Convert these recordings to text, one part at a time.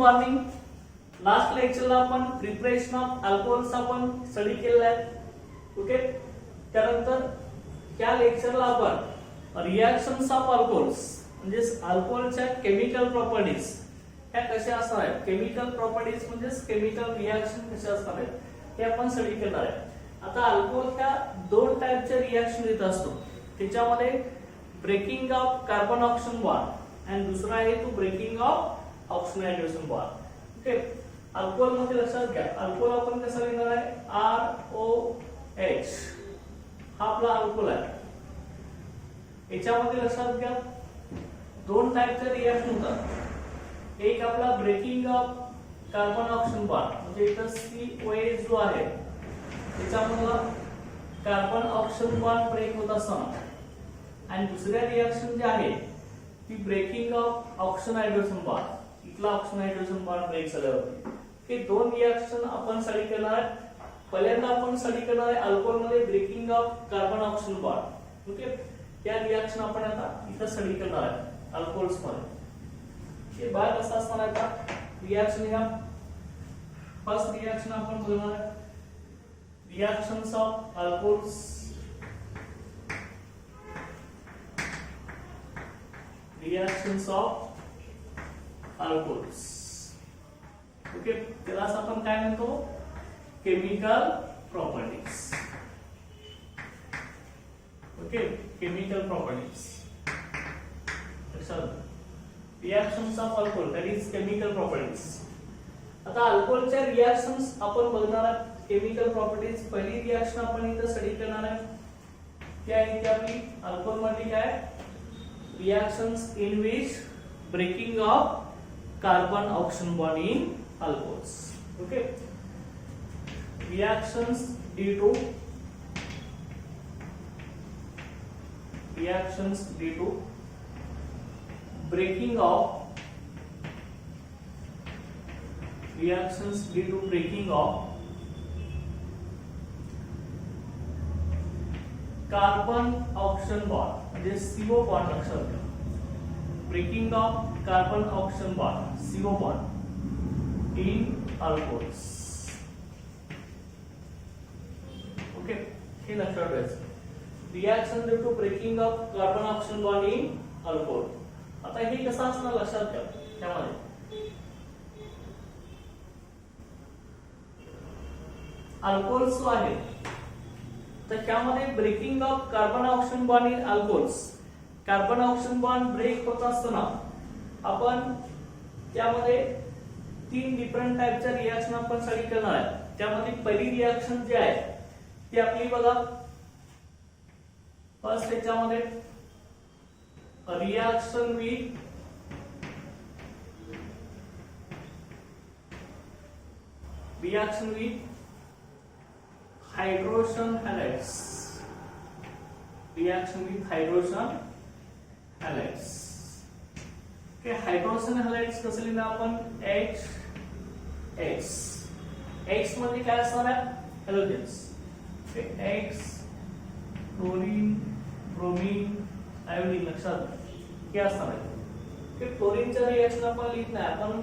Morning. Last लेक्चरला आपण preparation of alcohols आपण study केलेला आहे. ओके. त्यानंतर या लेक्चरला आपण रिएक्शन्स ऑफ अल्कोहोल्स म्हणजे अल्कोहोलच्या केमिकल प्रॉपर्टीज ह्या कशा असणार आहेत, केमिकल प्रॉपर्टीज म्हणजे केमिकल रिएक्शन कसे असणार आहेत हे आपण स्टडी करणार आहे. आता अल्कोहोल ह्या दोन टाइपच्या रिएक्शन येत असतो. त्याच्यामध्ये breaking of carbon oxygen bond आणि दुसरा आहे तो breaking of oxygen hydrogen bond. Okay. Alcohol मध्ये लक्षात घ्या, अल्कोहोल आपण कसं लिहिणार आहे, ROH हा आपला अल्कोहोल आहे. याच्यामध्ये लक्षात घ्या दोन टाइपचे रिएक्शन होतात. एक आपला breaking of carbon oxygen bond म्हणजे इथं COH जो आहे त्याच्यामधला कार्बन ऑक्सिजन बॉन्ड ब्रेक होत असताना आणि दुसऱ्या रिएक्शन जे आहे ती breaking of oxygen hydrogen bond, इथला ऑक्सिजन हायड्रोजन बॉन्ड ब्रेक झाल्यावरती हे दोन रिएक्शन आपण स्टडी करणार आहे. पहिल्यांदा आपण स्टडी करणार आहे अल्कोहोल मध्ये breaking of carbon oxygen bond. Okay. या रिएक्शन आपण आता इथं स्टडी करणार आहे अल्कोहोल्स मध्ये. हे बाय कसं असणार आहे आता रिएक्शन. ह्या फर्स्ट रिएक्शन आपण बघणार आहे reactions of alcohols. Reactions of alcohols. Okay. त्याला आपण काय म्हणतो, chemical properties. Okay. Chemical properties. Reactions of alcohol that is chemical properties. आता अल्कोहोलच्या रिएक्शन्स आपण बघणार आहोत केमिकल प्रॉपर्टीज. पहिली रिएक्शन आपण इथे स्टडी करणार आहे ती आहे ती आपली अल्कोहोल मध्ये काय reactions in which breaking of carbon oxygen bond in alcohols. Okay. Reactions due to breaking of reactions due to breaking of carbon oxygen bond म्हणजे CO बॉन्ड लक्षात घ्या. Breaking of carbon oxygen bond CO bond in alcohols. Okay. हे लक्षात ठेवायचं. Reaction due to breaking of carbon oxygen bond in alcohol. आता हे कसं असणार लक्षात घ्या. त्यामध्ये अल्कोहोल जो आहे तर त्यामध्ये breaking of carbon oxygen bond in alcohols. Carbon oxygen bond break होत असताना आपण त्यामध्ये तीन डिफरंट टाइपच्या रिएक्शन आपण स्टडी करणार आहे. त्यामध्ये पहिली रिएक्शन जी आहे ती आपली बघा फर्स्ट त्याच्यामध्ये reaction with hydrogen halides. Reaction with hydrogen halides. Okay. Hydrogen halides कसं लिहिणार आपण HX. X मध्ये काय असणार आहे halogens. X chlorine bromine iodine लक्षात हे असणार आहे. क्लोरीनचं रिएक्शन आपण लिहित नाही, आपण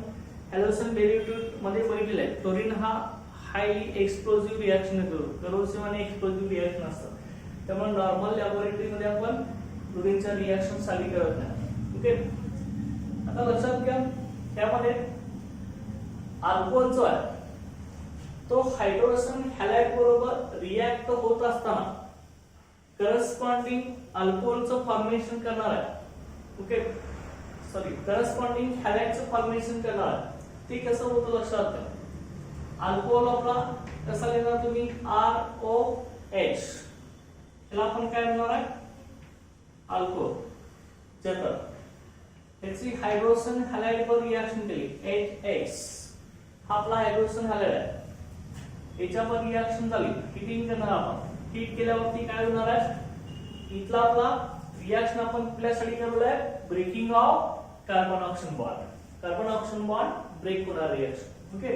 हॅलोजन डेरिव्हेटिव्ह मध्ये बघितलेलं आहे. क्लोरीन हा हायली एक्सप्लोसिव्ह रिएक्शन येतो, करोसिव्ह आणि एक्सप्लोसिव्ह रिएक्शन असतात. त्यामुळे नॉर्मल लॅबोरेटरी मध्ये आपण क्लोरीनच्या रिएक्शन स्टडी करत नाही. ओके. आता लक्षात घ्या त्यामध्ये अल्कोहोल जो आहे तो हायड्रोजन हॅलाइड बरोबर रिएक्ट होत असताना करस्पॉन्डिंग अल्कोहोलचं फॉर्मेशन करणार आहे. ओके. सॉरी करस्पॉन्डिंग हॅलाइडचं फॉर्मेशन करणार आहे. ते कसं होतं लक्षात घ्या. अल्कोहोल आपला कसा लिहिणार तुम्ही ROH. त्याला आपण काय म्हणणार आहे अल्कोहोल. जर त्याची हायड्रोजन हॅलाइड वर रिएक्शन केली HX हा आपला हायड्रोजन हॅलाइड आहे. याच्यावर रिएक्शन झाली, हिटिंग करणार आपण. हीट केल्यावरती काय होणार आहे इथला आपला रिएक्शन आपण कुठल्या स्टडी करणार आहे breaking of carbon oxygen bond. Carbon oxygen bond break होणार रिएक्शन. ओके.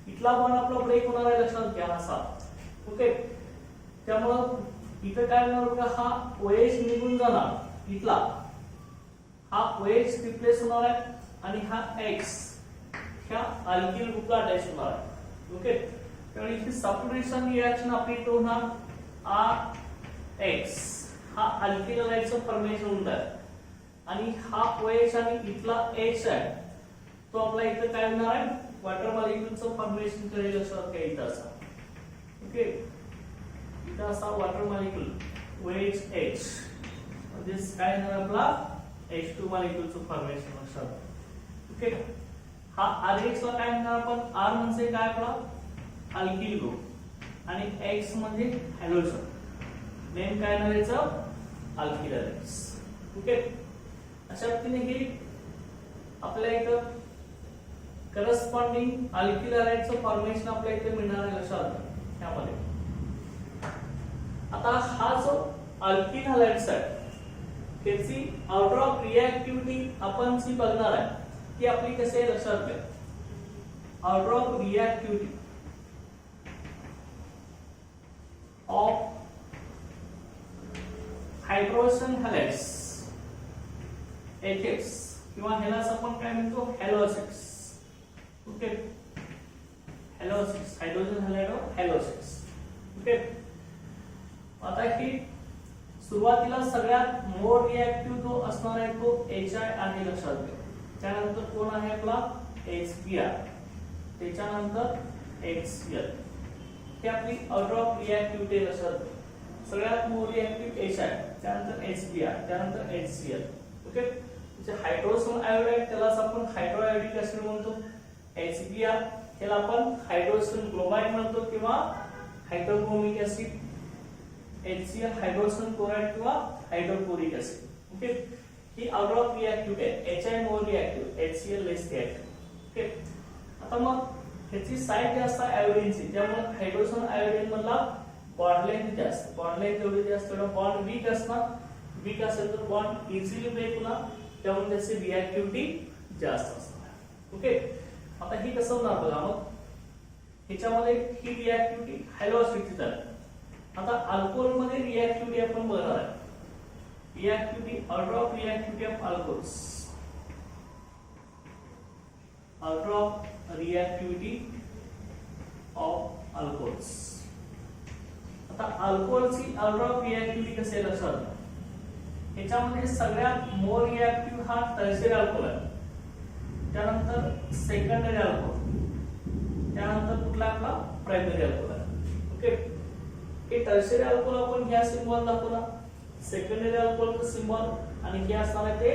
इथला बॉन्ड आपला ब्रेक होणार आहे लक्षात घ्या असा. ओके. त्यामुळे इथं काय होणार बघा हा OH निघून जाणार, इथला हा OH रिप्लेस होणार आहे आणि हा X ह्या अल्किल ग्रुपला अटॅच होणार आहे. ओके, त्यामुळे ही सबस्टिट्यूशन रिएक्शन आपली इथं होणार RX हा अल्किल हॅलाइडचं फॉर्मेशन होणार आहे आणि हा OH आणि इथला H आहे तो आपला इथं काय होणार आहे वॉटर मॉलिक्यूलचं फॉर्मेशन करेल असं काय इथं असा. ओके, इथं असा वॉटर मॉलिक्यूल OH म्हणजे काय होणार आपला H2 मॉलिक्यूलचं फॉर्मेशन असणार. ओके, हा RH ला काय म्हणणार आपण R म्हणजे काय आपला अल्किल ग्रुप आणि X म्हणजे हॅलोजन. नेम काय येणार याचं अल्किल हॅलाइड्स. ओके, अशा पद्धतीने हे आपल्या इथं करस्पॉन्डिंग अल्किल हॅलाइडचं फॉर्मेशन आपल्या इथे मिळणार आहे लक्षात त्यामध्ये. आता हा जो अल्किल हॅलाइड्स आहे त्याची आउटर ऑफ रिएक्टिव्हिटी आपण जी बघणार आहे ती आपली कशी आहे लक्षात घ्या. Order of reactivity of hydrogen halides HX किंवा ह्यालाच आपण काय म्हणतो halo acids. Okay, halo acids hydrogen halide of halo acids. Okay, आता ही सुरुवातीला सगळ्यात मोर रिएक्टिव्ह जो असणार आहे तो HI आहे लक्षात घ्या. त्यानंतर कोण आहे आपला HBr, त्याच्यानंतर HCl. ही आपली ऑर्डर ऑफ रिएक्टिव्हिटी लक्षात घ्या. सगळ्यात मोर रिएक्टिव्ह HI, त्यानंतर HBr, त्यानंतर HCl. ओके, जे हायड्रोजन आयोडाइड त्यालाच आपण हायड्रोआयोडिक ऍसिड म्हणतो. HBr ह्याला आपण हायड्रोजन क्लोराइड म्हणतो किंवा हायड्रोक्रोमिक ऍसिड. HCl हायड्रोजन क्लोराइड किंवा hydrochloric acid. Okay, he outer of रिएक्टिव्हिटी आहे. HI मोर रिएक्टिव्ह, HCl लेस रिएक्टिव्ह. ओके, आता मग ह्याची साइड जास्त आहे आयोडीनची, त्यामुळे हायड्रोजन आयोडीन मधला बॉन्ड लेंथ जास्त. बॉन्ड लेंथ जेवढी जास्त तेवढा बॉन्ड वीक असणार. वीक असेल तर बॉन्ड इझिली ब्रेक होणार, त्यामुळे त्याची रिएक्टिव्हिटी जास्त असणार. ओके, आता ही कसं होणार बघा. मग ह्याच्यामध्ये ही रिएक्टिव्हिटी हॅलोसिटिक झाली. आता अल्कोहोल मध्ये रिएक्टिव्हिटी आपण बघणार आहे. Reactivity order of reactivity of alcohols, order of reactivity of alcohols. आता अल्कोहोलची ऑर्डर ऑफ रिएक्टिव्हिटी कशी आहे लक्षात घ्या. याच्यामध्ये सगळ्यात मोर रिएक्टिव्ह हा टर्शियरी अल्कोहोल आहे, त्यानंतर सेकंडरी अल्कोहोल, त्यानंतर कुठला आपला प्रायमरी अल्कोहोल आहे. ओके, हे टर्शियरी अल्कोहोल आपण ह्या सिम्बॉल दाखवला, सेकंडरी अल्कोहोलचं सिम्बॉल आणि हे असणार आहे ते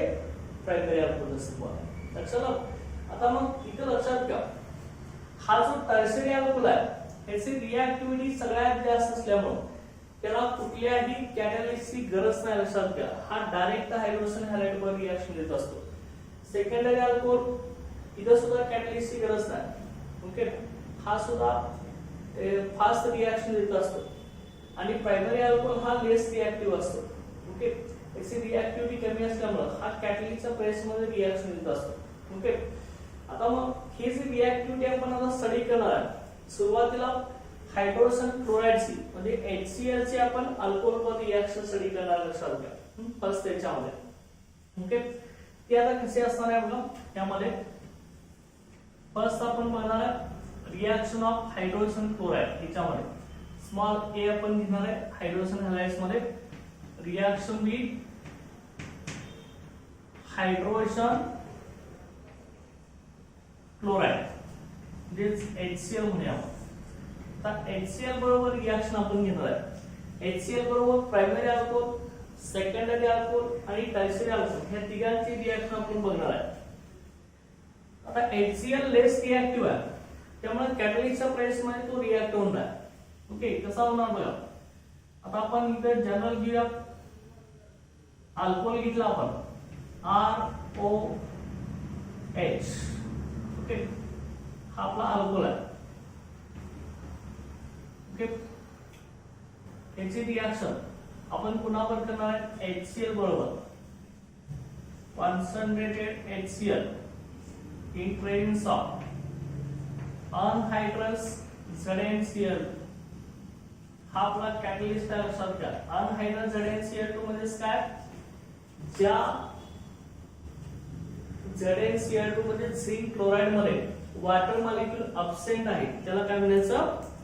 प्रायमरी अल्कोहोलचं सिम्बॉल. लक्षात आलं. आता मग इथं लक्षात घ्या हा जो टर्शियरी अल्कोहोल आहे ह्याची रिएक्टिव्हिटी सगळ्यात जास्त असल्यामुळे त्याला कुठल्याही कॅटॅलिस्टची गरज नाही. लक्षात घ्या, हा डायरेक्ट हायड्रोजन हॅलाइड वर रिएक्शन देत असतो. सेकंडरी अल्कोहोल इथं सुद्धा कॅटॅलिस्टची गरज नाही. ओके, हा सुद्धा फास्ट रिएक्शन देत असतो आणि प्रायमरी अल्कोहोल हा लेस रिएक्टिव्ह असतो. ओके, त्याची रिएक्टिव्हिटी कमी असल्यामुळे हा कॅटॅलिस्टच्या प्रेस मध्ये रिएक्शन देत असतो. ओके, आता मग ही जी रिएक्टिव्हिटी आपण आता स्टडी करणार आहे. सुरुवातीला हायड्रोजन क्लोराइडची म्हणजे HCl ची आपण अल्कोहोल वर रिएक्शन स्टडी करणार लक्षात घ्या फर्स्ट त्याच्यामध्ये. ओके, ती आता कशी असणार आहे बघा. त्यामध्ये फर्स्ट आपण बघणार आहे रिएक्शन ऑफ हायड्रोजन क्लोराइड. याच्यामध्ये स्मॉल a आपण घेणार आहे हायड्रोजन हॅलाइड्स मध्ये. Reaction with hydrogen chloride this HCl म्हणूया. आता HCl बरोबर रिएक्शन आपण घेणार आहे. HCl बरोबर प्रायमरी अल्कोहोल, सेकंडरी अल्कोहोल आणि टर्शियरी अल्कोहोल ह्या तिघांची रिएक्शन आपण बघणार आहे. आता HCl लेस रिएक्टिव्ह आहे त्यामुळे कॅटॅलिस्टच्या प्रेस मध्ये तो रिएक्ट होणार आहे. ओके, कसा होणार बघा. आता आपण इथे जनरल घेऊया. अल्कोहोल घेतला आपण ROH. ओके, हा आपला अल्कोहोल आहे. ओके, याची रिएक्शन आपण कुणावर करणार आहे HCl बरोबर concentrated HCl in presence of anhydrous ZnCl. हा आपला कॅटलिस्ट आहे लक्षात घ्या. अनहायड्रस ZnCl2 म्हणजे काय, ज्या ZnCl2 मध्ये झिंक क्लोराइड मध्ये वॉटर मॉलिक्यूल अब्सेंट आहे त्याला काय म्हणायचं,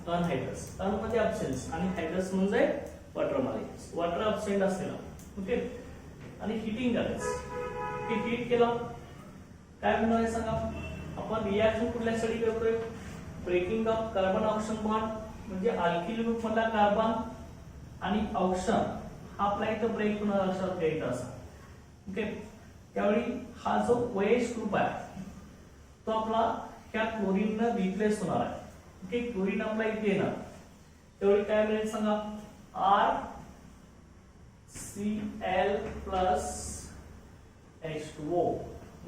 अनहायड्रस. अन म्हणजे अब्सेन्स आणि हायड्रस म्हणजे वॉटर मॉलिक्युल्स. वॉटर अब्सेंट असलेला. ओके. आणि हिटिंग करायचं. हीट केलं काय म्हणणार सांगा. आपण रिएक्शन कुठल्यासाठी करतोय, breaking of carbon oxygen bond म्हणजे अल्किल ग्रुप मधला कार्बन आणि ऑक्सिजन हा आपला इथं ब्रेक होणार लक्षात घ्यायचा असा. ओके. त्यावेळी हा जो OH ग्रुप आहे तो आपला त्या क्लोरीन न रिप्लेस होणार आहे. ओके. क्लोरीन आपला इथे येणार त्यावेळी काय मिळेल सांगा, RCl + H2O.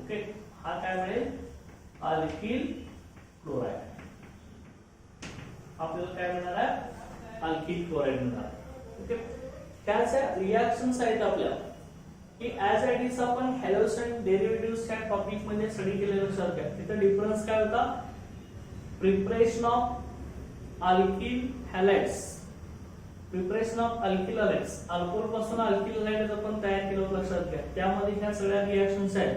ओके. हा काय मिळेल, अल्किल क्लोराइड. आपल्याला काय मिळणार आहे, अल्किल क्लोराइड मिळणार. ओके. त्याच्या रिएक्शन्स आहेत आपल्या की ऍज इट इज आपण हॅलोस अँड डेरिव्हेटिव्हज च्या टॉपिक मध्ये स्टडी केलेलं लक्षात घ्या. तिथे डिफरन्स काय होता, preparation of alkyl halides. Preparation of alkyl halides, alcohol पासून अल्किल हॅलाइड्स आपण तयार केलं होतं लक्षात घ्या. त्यामध्ये ह्या सगळ्या रिएक्शन्स आहेत.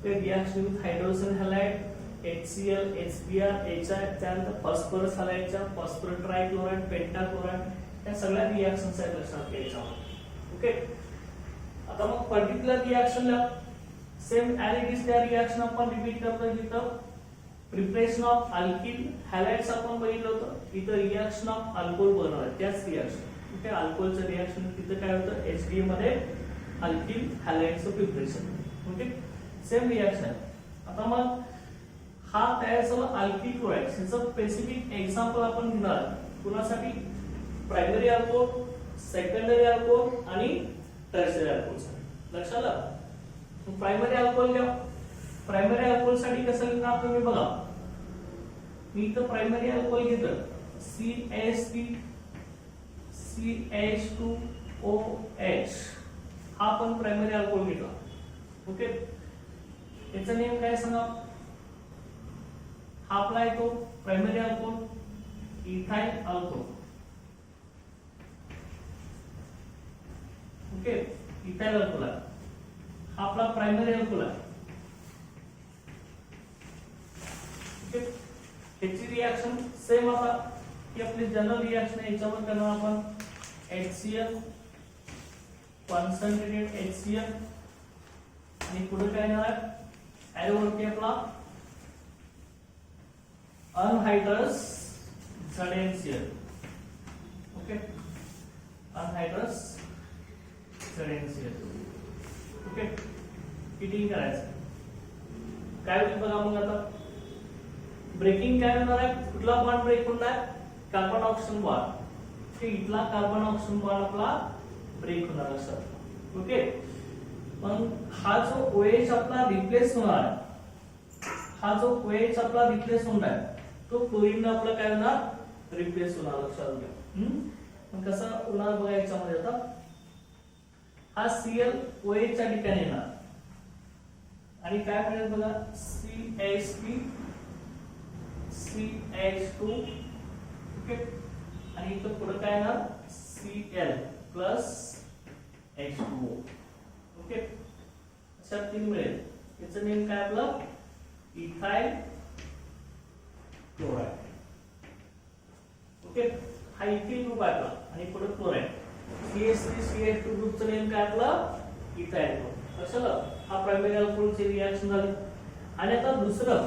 ते reaction with hydrogen halide, HCl, HBr, HI, त्यानंतर फॉस्फरस हॅलाइडच्या फॉस्फरस ट्रायक्लोराइड, पेंटाक्लोराइड या सगळ्या रिएक्शन्स आहेत लक्षात घ्यायच्या. ओके. आता मग पर्टिक्युलर रिएक्शनला सेम ऍज इट इज त्या रिएक्शन आपण रिपीट करतोय. तिथं प्रिपरेशन ऑफ अल्किल हॅलाइड्स आपण बघितलं होतं, इथं रिएक्शन ऑफ अल्कोहोल बनवणार आहे त्याच रिएक्शन. ओके. अल्कोहोलचं रिएक्शन तिथं काय होतं, HDA मध्ये अल्किल हॅलाइडचं प्रिपरेशन. ओके. Same reaction. आता मग हा तयार झाला अल्किल क्लोराइड. याचं स्पेसिफिक एक्झाम्पल आपण घेणार कुणासाठी, प्रायमरी अल्कोहोल, सेकंडरी अल्कोहोल आणि टर्शियरी अल्कोहोल. लक्षात आलं. प्रायमरी अल्कोहोल घ्या. प्रायमरी अल्कोहोल साठी कसं लिहिणार तुम्ही बघा. मी इथं प्रायमरी अल्कोहोल घेतो, CH3 CH2OH हा आपण प्रायमरी अल्कोहोल घेतला. ओके. याचं नेम काय सांगा. हा आपला आहे तो primary alcohol, ethyl alcohol. Okay. Ethyl alcohol हा आपला प्रायमरी अल्कोहोल आहे. ओके. याची रिएक्शन सेम आता की आपली जनरल रिएक्शन आहे याच्यावर करणार आपण. HCl, कॉन्सन्ट्रेटेड HCl आणि पुढे काय येणार आहे, एरो वरती आपला anhydrous ZnCl. Okay. Anhydrous ZnCl. Okay. Heating करायचं. काय होईल बघा मग आता. ब्रेकिंग काय होणार आहे, कुठला बॉन्ड ब्रेक होणार आहे, कार्बन ऑक्सिजन बॉन्ड. इथला कार्बन ऑक्सिजन बॉन्ड आपला ब्रेक होणार असतात. ओके. मग हा जो OH आपला रिप्लेस होणार आहे, हा जो OH आपला रिप्लेस होणार आहे तो क्लोरीन आपला काय होणार, रिप्लेस होणार. लक्षात घ्या. मग कसं होणार बघा याच्यामध्ये. आता हा Cl OH च्या ठिकाणी येणार आणि काय मिळेल बघा, CH3 CH2. ओके. आणि इथं पुढे काय येणार, Cl + H2O. ओके. अशा तीन मिळेल. याचं नेम काय आपलं, इथाइल क्लोराइड. ओके. हा इथिल ग्रुप आहे आपला आणि पुढे क्लोराइड. CH3 CH2 ग्रुपचं नेम काय आपलं, इथाइल ग्रुप. असं हा प्रायमरी अल्कोहोलची रिएक्शन झाली. आणि आता दुसरं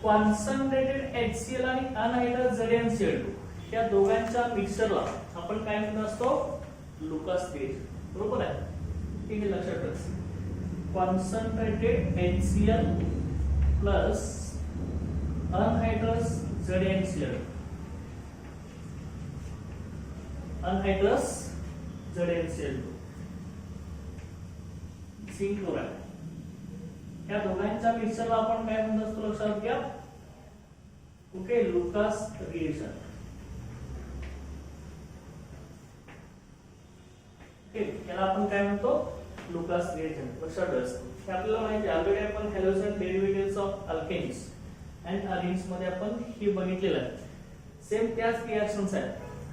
कॉन्सन्ट्रेटेड HCl आणि अनहायड्रस ZnCl2 या दोघांच्या मिक्सचरला आपण काय म्हणत असतो, लुकास रिएक्शन. बरोबर आहे. ठीक आहे, लक्षात ठेवा. Concentrated HCl plus anhydrous ZnCl. Anhydrous ZnCl2 zinc chloride. या दोघांच्या मिक्सरला आपण काय म्हणत असतो लक्षात घ्या. ओके. Lucas reaction. ओके. याला आपण काय म्हणतो, लुकास रिएक्शन. लक्षात ठेवा. आपल्याला माहिती आहे ऑलरेडी आपण halogen derivatives of alkanes and अलिन्स मध्ये आपण हे बघितलेलं आहे. सेम त्याच रिएक्शन्स आहेत.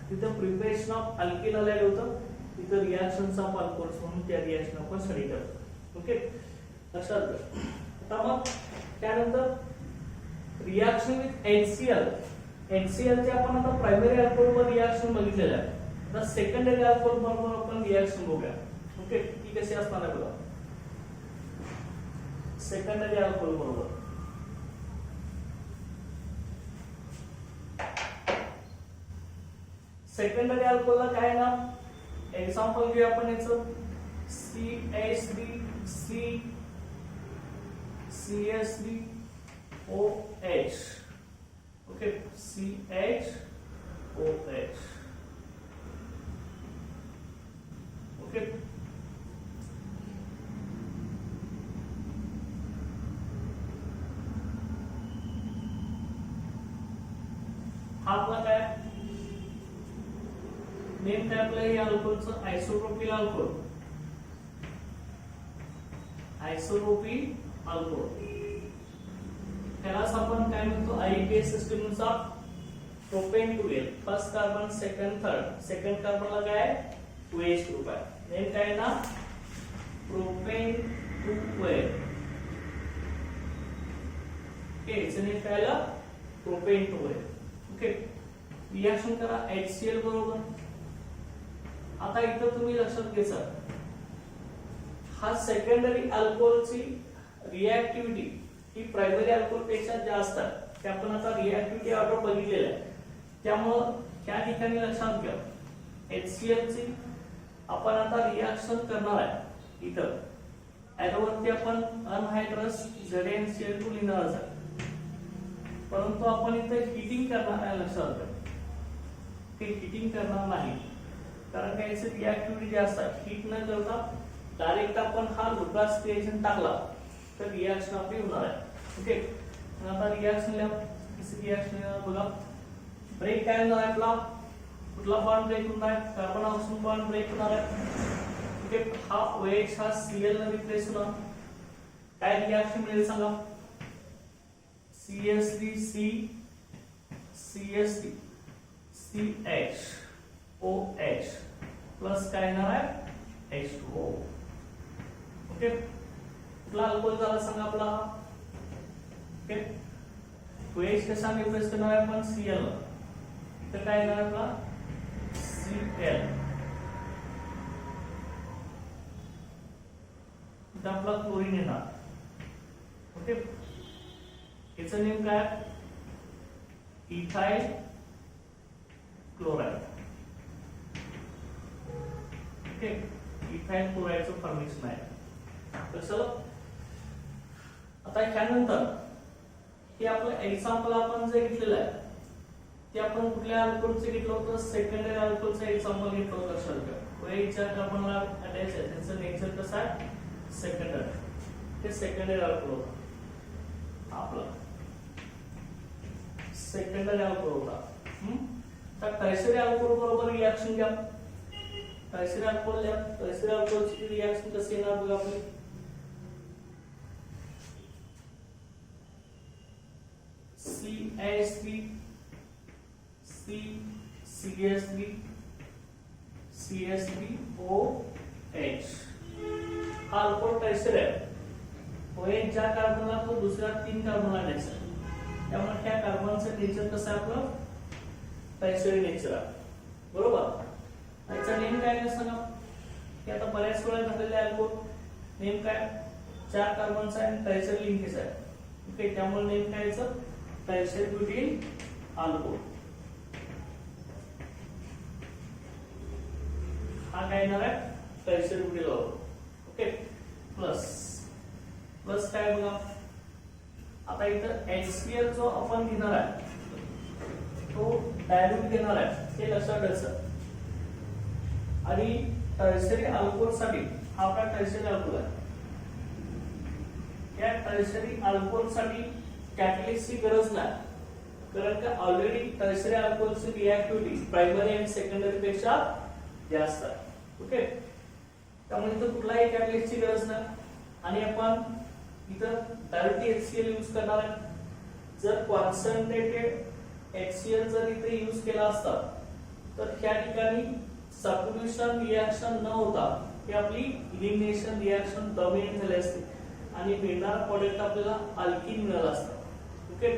तिथे प्रिपरेशन ऑफ अल्किल हॅलाइड होतं, तिथे रिएक्शन्स ऑफ अल्कोहोल्स म्हणून त्या रिएक्शन आपण स्टडी करतो. ओके. लक्षात घ्या. आता मग त्यानंतर रिएक्शन विथ HCl. HCl चे आपण आता प्रायमरी अल्कोहोल वर रिएक्शन बघितलेलं आहे. आता सेकंडरी अल्कोहोल बरोबर आपण रिएक्शन बघूया. ओके, ती कशी असणार आहे बघा. सेकंडरी अल्कोहोल बरोबर सेकंडरी अल्कोहोलला काय ना, एक्झाम्पल घेऊया आपण याचं. CH3 CH3OH. Okay, CHOH. Okay, हा आपला काय नेम काय आपलं या अल्कोहोलचं आयसोप्रोपिल अल्कोहोल. आयसोप्रोपिल अल्कोहोल त्यालाच आपण काय म्हणतो, IUPAC सिस्टीम नुसार propane 2L. First carbon, second, third. Second कार्बनला काय OH ग्रुप आहे. नेम काय ना, प्रोपेन 2L. ओके, इथे नेम काय आलं, प्रोपेन 2L. ओके, रिएक्शन करा HCl बरोबर. आता इथं तुम्ही लक्षात घ्यायचं, हा सेकंडरी अल्कोहोलची रिएक्टिव्हिटी ही प्रायमरी अल्कोहोल पेक्षा जास्त आहे. ते आपण आता रिएक्टिव्हिटी ऑर्डर बघितलेलं आहे. त्यामुळे त्या ठिकाणी लक्षात घ्या, HCl ची आपण आता रिएक्शन करणार आहे. इथं ऍरोवरती आपण अनहायड्रस ZnCl2 लिहिणार आहे, परंतु आपण इथे हीटिंग करणार आहे. लक्षात घ्या, ते हीटिंग करणार नाही, कारण त्याची रिएक्टिव्हिटी जास्त आहे. हीट न करता डायरेक्ट आपण हा लुकास रिएक्शन टाकला तर रिएक्शन आपली होणार आहे. ओके, आता रिएक्शन रिएक्शन बघा. ब्रेक काय होणार आहे आपला, कुठला बॉन्ड ब्रेक होणार आहे, कार्बन ऑक्सिजन बॉन्ड ब्रेक होणार आहे. ओके, हा OH हा Cl ने रिप्लेस होणार. काय रिएक्शन मिळेल सांगा, CH3C CH3 CHOH प्लस काय येणार आहे H2O. ओके, कुठला अल्कोहोल झाला सांगा आपला. ओके, OH कशाने रिप्लेस करणार आहे आपण, Cl. तर काय येणार आपला Cl. इथं आपला क्लोरीन येणार. ओके, याचं नेम काय, इथाइल क्लोराइड. ओके, इथाइल क्लोराइडचं फॉर्मेशन आहे. तर चलो आता त्यानंतर हे आपलं एक्झाम्पल आपण जे घेतलेलं आहे ते आपण कुठल्या अल्कोहोलचे घेतलं होतं, सेकंडरी अल्कोहोलचं एक्झाम्पल घेतलं होतं. लक्षात घ्या, OH कार्बनला अटॅच आहे, त्याचं नेचर कसं आहे, सेकंडरी. ते सेकंडरी अल्कोहोल होता आपला, सेकंडरी अल्कोहोल होता. तर टर्शियरी अल्कोहोल बरोबर रिएक्शन घ्या. टर्शियरी अल्कोहोल घ्या. टर्शियरी अल्कोहोलची रिएक्शन कशी येणार बघा आपली. CH3 CH3 CH3OH. हा अल्कोहोल टर्शियरी आहे. OH ज्या कार्बनला तो दुसऱ्या 3 कार्बनला अटॅच आहे, त्यामुळे त्या कार्बनचं नेचर कसं आहे आपलं, टर्शियरी नेचर आहे. बरोबर. याचा नेम काय आहे सांगा, की आता बऱ्याच वेळा झालेले अल्कोहोल नेम काय, 4 कार्बनचा आणि टर्शियरी लिंकेज आहे. ओके, त्यामुळे नेम काय याचं, टर्शियरी ब्युटीन अल्कोहोल. हा काय येणार आहे, tertiary butene alcohol. Okay, plus plus काय बघा. आता इथं HCl जो आपण घेणार आहे तो डायल्यूट घेणार आहे, हे लक्षात घ्यायचं. आणि टर्शियरी अल्कोहोल साठी हा आपला टर्शियरी अल्कोहोल आहे. या टर्शियरी अल्कोहोल साठी कॅटलिस्टची गरज नाही, कारण का ऑलरेडी टर्शियरी अल्कोहोलची रिएक्टिव्हिटी प्रायमरी आणि सेकंडरी पेक्षा जास्त आहे. ओके, त्यामुळे इथं कुठलाही कॅटलिस्टची गरज नाही. आणि आपण इथं डायरेक्ट HCl यूज करणार आहे. जर कॉन्सन्ट्रेटेड HCl जर इथे यूज केला असता तर त्या ठिकाणी सबस्टिट्यूशन रिएक्शन न होता ही आपली इलिमिनेशन रिएक्शन डॉमिनेट झाली असते आणि मिळणारा प्रोडक्ट आपल्याला अल्कीन मिळाला असता. ओके,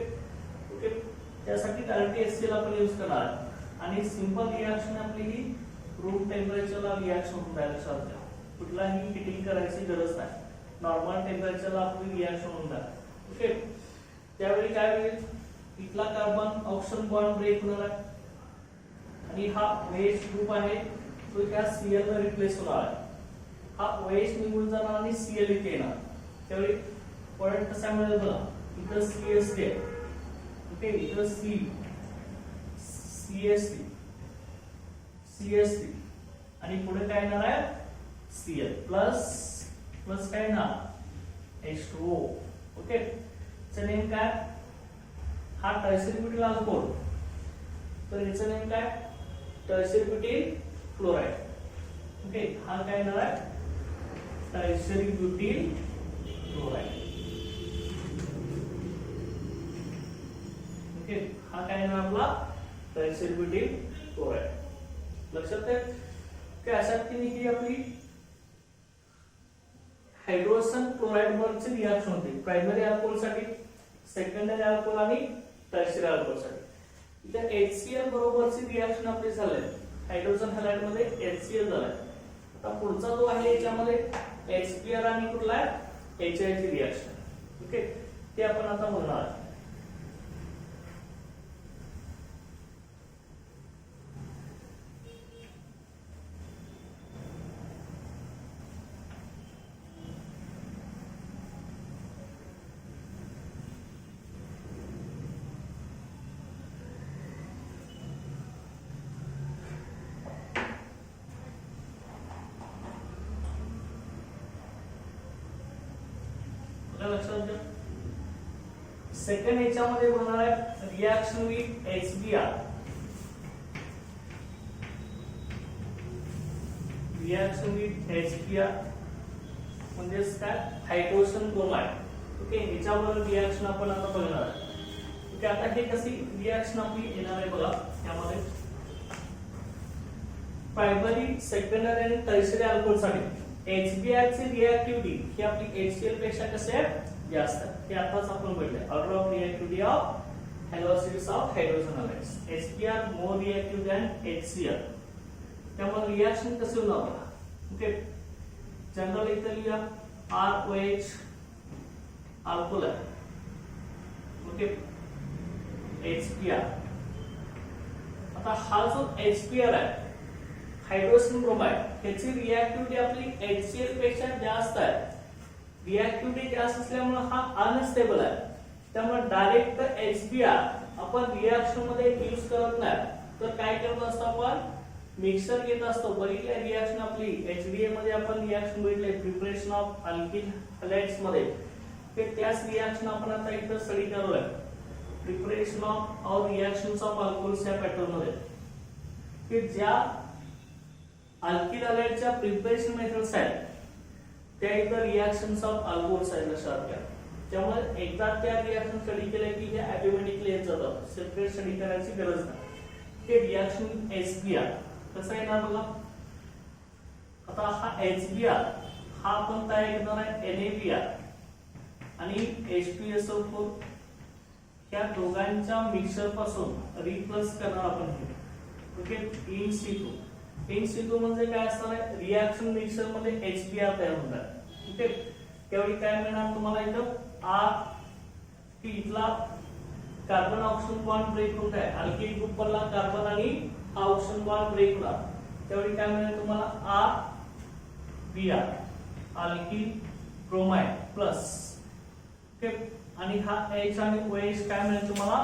त्यासाठी डायरेक्ट HCl आपण यूज करणार आहे आणि सिंपल रिएक्शन आपली ही रूम टेम्परेचरला रिएक्शन होऊन जाईल. लक्षात घ्या, कुठलाही हिटिंग करायची गरज नाही, नॉर्मल टेम्परेचरला आपली रिएक्शन होऊन जाईल. ओके, त्यावेळी काय होईल, इथला कार्बन ऑक्सिजन बॉन्ड ब्रेक होणार आहे आणि हा OH ग्रुप आहे तो त्या Cl ला रिप्लेस होणार आहे. हा OH निघून जाणार आणि Cl इथे येणार. त्यावेळी पॉइंट कसा मिळेल बघा, इथं CH3 ओके, इथं CH3 आणि पुढे काय येणार आहे Cl प्लस काय ना H2O. ओके, चं नेम काय, हा टर्शियरी ब्युटिल अल्कोहोल, तर याचं नेम काय टर्शियरी ब्युटिल क्लोराइड. ओके, हा काय येणार आहे टर्शियरी ब्युटिल क्लोराइड. ओके, हा काय येणार आपला टर्शियरी ब्युटिल क्लोराइड. लक्षात आहे की अशा ही आपली हायड्रोजन क्लोराइड बरोबरची रिएक्शन होते, प्रायमरी अल्कोहोल साठी, सेकंडरी अल्कोहोल आणि टर्शियरी अल्कोहोल साठी. इथे HCl बरोबरची रिएक्शन आपली झाली, हायड्रोजन हॅलाइड मध्ये HCl झालाय. आता पुढचा जो आहे याच्यामध्ये HBr आणि कुठला आहे HI ची रिएक्शन. ओके, ते आपण आता बघणार आहोत. लक्षात घ्या, सेकंड याच्यामध्ये होणार आहे reaction with HBr. Reaction with HBr म्हणजे काय हायड्रोजन क्लोराइड. ओके, याच्यावर रिएक्शन आपण आता बघणार आहे. ओके, आता हे कशी रिएक्शन आपली येणार आहे बघा, त्यामध्ये प्रायमरी, सेकंडरी आणि टर्शियरी अल्कोहोल साठी HBr ची रिएक्टिव्हिटी ही आपली HCl पेक्षा कसे आहे जास्त आहे. हे आताच आपण बघितले, order of reactivity of halo acids of hydrogen halides. HBr more reactive than HCl. त्यामुळे रिएक्शन कसे होणार बघा. ओके, जनरल इथे लिहा ROH अल्कोहोल आहे. Okay, HBr. आता हा जो HBr आहे हायड्रोजन ब्रोमाइड, याची रिएक्टिव्हिटी आपली HCl पेक्षा जास्त आहे. रिएक्टिव्हिटी जास्त असल्यामुळे हा अनस्टेबल आहे. त्यामुळे डायरेक्ट HBr आपण रिएक्शन मध्ये यूज करत नाही, तर काय करत असतो आपण मिक्सर घेत असतो. बघितले रिएक्शन आपली HDA मध्ये आपण रिएक्शन बघितले प्रिपरेशन ऑफ अल्किल हॅलाइड्स मध्ये, ते त्याच रिएक्शन आपण आता इथं स्टडी करतोय. प्रिपरेशन ऑफ और रिएक्शन्स ऑफ अल्कोहोल्स या पॅटर्न मध्ये, की ज्या अल्किल हॅलाइडच्या प्रिपरेशन मेथड्स आहेत त्या इथं रिएक्शन्स ऑफ अल्कोहोल्स आहेत. लक्षात घ्या, त्यामुळे एकदा त्या रिएक्शन स्टडी केल्या की हे ऑटोमॅटिकली येत जातात, सेपरेट स्टडी करायची गरज नाही. ते रिएक्शन HBr कसं आहे ना बघा. आता हा HBr हा आपण तयार करणार आहे NaBr आणि H2SO4 या दोघांच्या मिक्सचर पासून रिप्लेस करणार आपण हे. ओके, इन सिटू म्हणजे काय असणार आहे, रिएक्शन मिक्सचर मध्ये HBr तयार होणार. ओके, त्यावेळी काय मिळणार तुम्हाला इथं R की इथला कार्बन ऑक्सिजन बॉन्ड ब्रेक होत आहे, अल्किल ग्रुप वरला कार्बन आणि हा ऑक्सिजन बॉन्ड ब्रेक होणार. त्यावेळी काय मिळेल तुम्हाला RBr alkyl bromide plus. Okay, आणि हा H आणि OH काय मिळेल तुम्हाला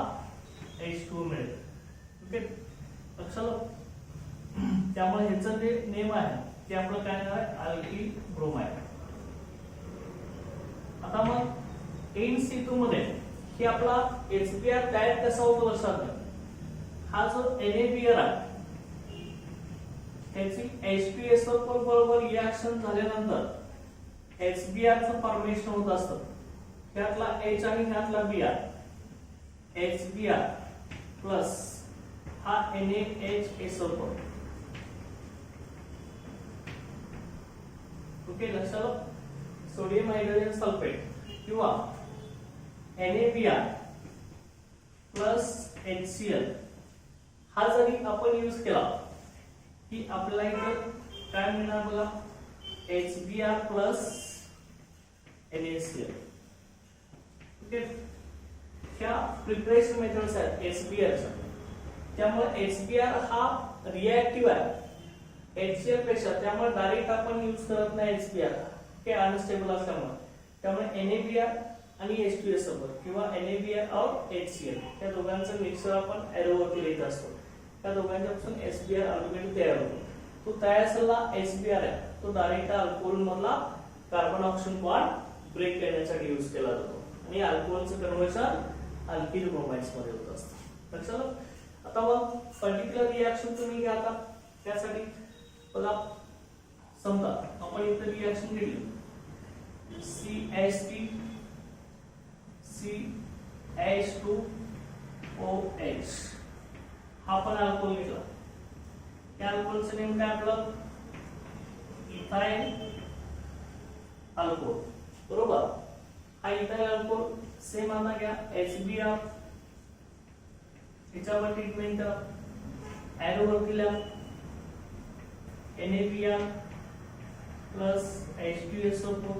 H2 मिळेल. ओके, लक्षात. त्यामुळे ह्याचं जे नेम आहे ते आपलं काय नाव आहे अल्किल ब्रोमाइड. आता मग इन सिटू मध्ये हे आपला HBr तयार कसा होतो लक्षात घ्या. हा जो NaBr आहे त्याची H2SO4 बरोबर रिएक्शन झाल्यानंतर HBr चं फॉर्मेशन होत असतं. ह्यातला H आणि ह्यातला Br, HBr प्लस हा NaHSO4. ओके, लक्षात. सोडियम हायड्रोजन सल्फेट किंवा NaBr प्लस HCl हा जरी आपण यूज केला की आपल्याला इथं काय मिळणार बघा, HBr प्लस NaCl. ओके, ह्या प्रिपरेशन मेथड्स आहेत HBr च्या, त्यामुळे HBr हा रिएक्टिव्ह आहे HCl पेक्षा, त्यामुळे डायरेक्ट आपण यूज करत नाही HBr, हे अनस्टेबल असल्यामुळे. त्यामुळे NaBr आणि H2S सोबत किंवा NaBr और HCl या दोघांचं मिक्सर आपण एरो वरती लिहित असतो. त्या दोघांच्यापासून HBr अल्टिमेटली तयार होतो. तो तयार झालेला HBr आहे तो डायरेक्ट अल्कोहोल मधला कार्बन ऑक्सिजन बॉन्ड ब्रेक करण्यासाठी यूज केला जातो आणि अल्कोहोलचं कन्व्हर्शन अल्किल ब्रोमाइड्स मध्ये होत असतं. लक्षात आलं. आता मग पर्टिक्युलर रिएक्शन तुम्ही घ्या. आता त्यासाठी बघा, समजा आपण इथे रिएक्शन घेतली CH3 CH2OH हा पण अल्कोहोल घेतला. त्या अल्कोहोलचं नेम काय आपलं, इथाइल अल्कोहोल, बरोबर. हा इथाइल अल्कोहोल सेम आता घ्या HBr, याच्यावर ट्रीटमेंट करा, एरो वरती लिहा NaBr प्लस H2SO4.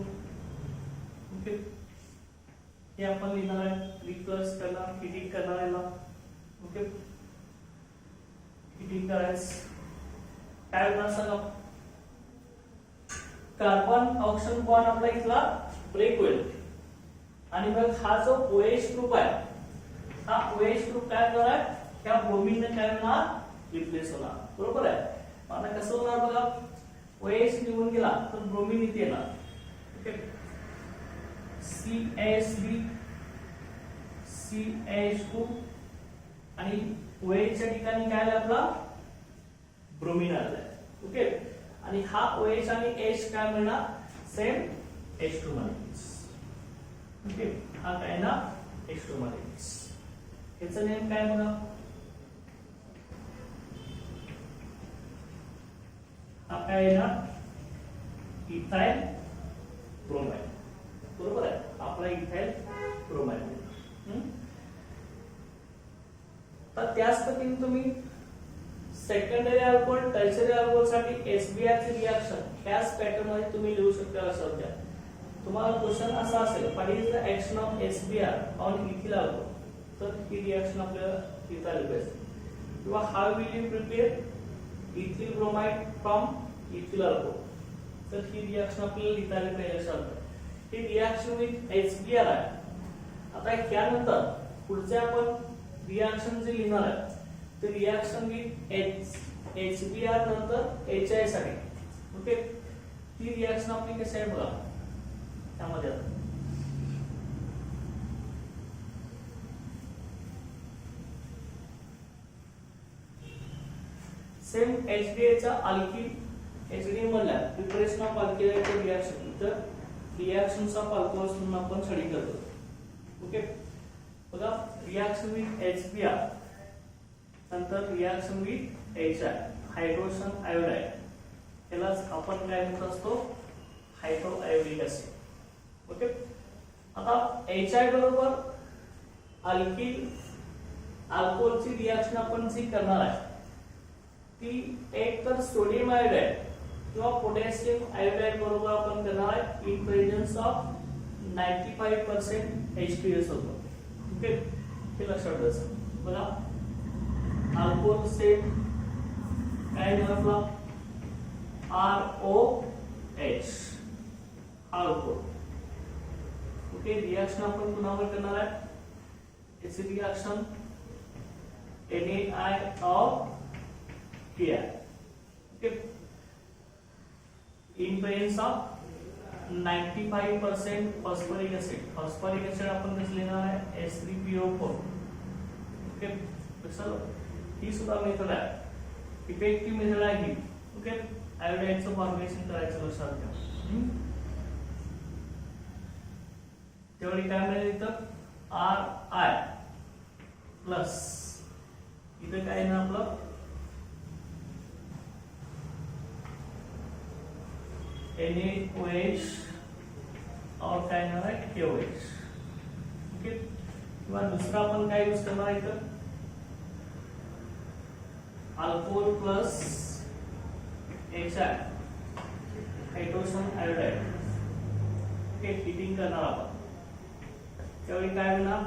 ओके, हे आपण लिहिणार आहे, रिप्लेस करणार, हिटिंग करणार याला. ओके, हिटिंग करायचं काय होणार सांगा, कार्बन ऑक्सिजन बॉन्ड आपला इथला ब्रेक होईल आणि मग हा जो OH ग्रुप आहे हा OH ग्रुप काय करणार आहे, ह्या ब्रोमीन ने काय होणार, रिप्लेस होणार. बरोबर आहे. आता कसं होणार बघा, OH निघून गेला तर ब्रोमीन इथे येणार. ओके, CH3 CH2 आणि OH च्या ठिकाणी काय आलं आपला, ब्रोमीन आलं. ओके, आणि हा OH आणि H काय मिळणार, सेम H2 मध्ये. ओके, हा काय ना H2 मध्ये. ह्याचं नेम काय बघा, हा काय ना इथाइल ब्रोमाइड. बरोबर आहे, आपला इथाइल ब्रोमाइड. तर त्याच पद्धतीने तुम्ही सेकंडरी अल्कोहोल टर्शियरी अल्कोहोल साठी HBr ची रिएक्शन त्याच पॅटर्न मध्ये तुम्ही लिहू शकता. लक्षात घ्या, तुम्हाला क्वेश्चन असा असेल, what is the action of HBr on ethyl alcohol, तर ही रिएक्शन आपल्याला लिहिता आली पाहिजे. किंवा how will you prepare ethyl bromide from ethyl alcohol, तर ही रिएक्शन आपल्याला लिहिता आली पाहिजे. लक्षात घ्या, ही रिएक्शन विथ HBr आहे. आता यानंतर पुढचे आपण रिएक्शन जे लिहिणार आहे ते रिएक्शन विथ HBr नंतर HI साठी. ओके, ती रिएक्शन आपली कशी आहे बघा, त्यामध्ये सेम HDA चा अल्किल HDA मधला प्रिपरेशन ऑफ अल्किलाइड रिएक्शन, तर रिएक्शन्स ऑफ अल्कोहोल्स म्हणून आपण स्टडी करतो. ओके, बघा, रिएक्शन विथ HBr नंतर reaction with HI hydrogen iodide, यालाच आपण काय म्हणत असतो, हायड्रोआयोडिक ऍसिड. ओके, आता HI बरोबर अल्किल अल्कोहोलची रिएक्शन आपण जी करणार आहे ती एक तर सोडियम आयोडाइड किंवा पोटॅशियम आयोडाइड बरोबर आपण करणार आहे इन प्रेझेन्स ऑफ 95% H2S होतो. ओके, हे लक्षात ठेवायचं. बघा, अल्कोहोल से काय आपला ROH अल्कोहोल. ओके, रिएक्शन आपण कुणावर करणार आहे, याची reaction NaI of Ki. Okay, in presence of 95% phosphoric acid. Phosphoric acid आपण कसं लिहिणार आहे, H3PO4. ओके, तसं ही सुद्धा मेथड आहे, इफेक्टिव्ह मेथड आहे ही. ओके, आयोडाइडचं फॉर्मेशन करायचं, लक्षात घ्या. तेवढी काय मिळेल इथं, Ri प्लस इथं काय ना आपलं NaOH और काय येणार आहे KOH. ओके, किंवा दुसरा आपण काय यूज करणार आहे, alcohol plus HI hydrogen iodide हे हिटिंग करणार आपण त्यावेळी काय होणार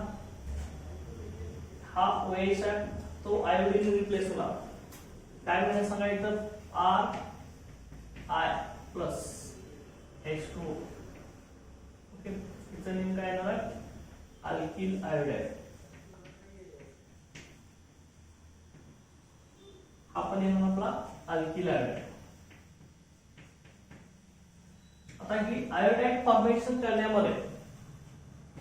हा OH आहे तो आयोडीन रिप्लेस होणार काय म्हणजे सांगायचं RI प्लस H2O ओके इथं नेम काय येणार आहे अल्किल आयोडाईड आपण येणार आपला अल्किल आयोडाईड आता ही आयोडाईड फॉर्मेशन करण्यामध्ये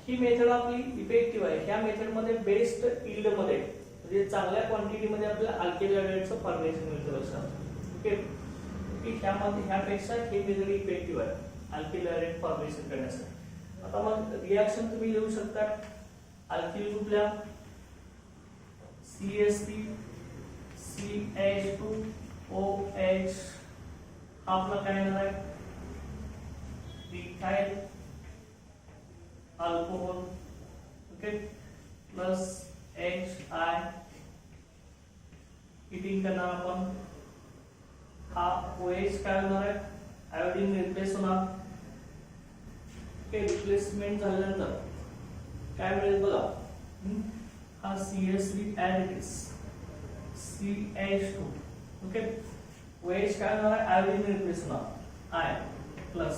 ही मेथड आपली इफेक्टिव्ह आहे ह्या मेथड मध्ये बेस्ट यील्ड मध्ये म्हणजे चांगल्या क्वांटिटी मध्ये आपल्याला अल्किल आयोडाईडचं फॉर्मेशन मिळतं लक्षात ओके की ह्यापेक्षा ही मेथड इफेक्टिव्ह आहे अल्किल आयोडाईड फॉर्मेशन करण्यासाठी आता मग रिएक्शन तुम्ही लिहू शकता अल्किल ग्रुपला CH3 CH2OH हा आपला काय येणार आहे ethyl alcohol okay plus HI heating करणार आपण हा OH काय होणार आहे आयोडीन रिप्लेस होणार ओके रिप्लेसमेंट झाल्यानंतर काय मिळेल बघा हा CH3 add it is CH2 okay OH काय होणार आहे आयोडीन रिप्लेस होणार I प्लस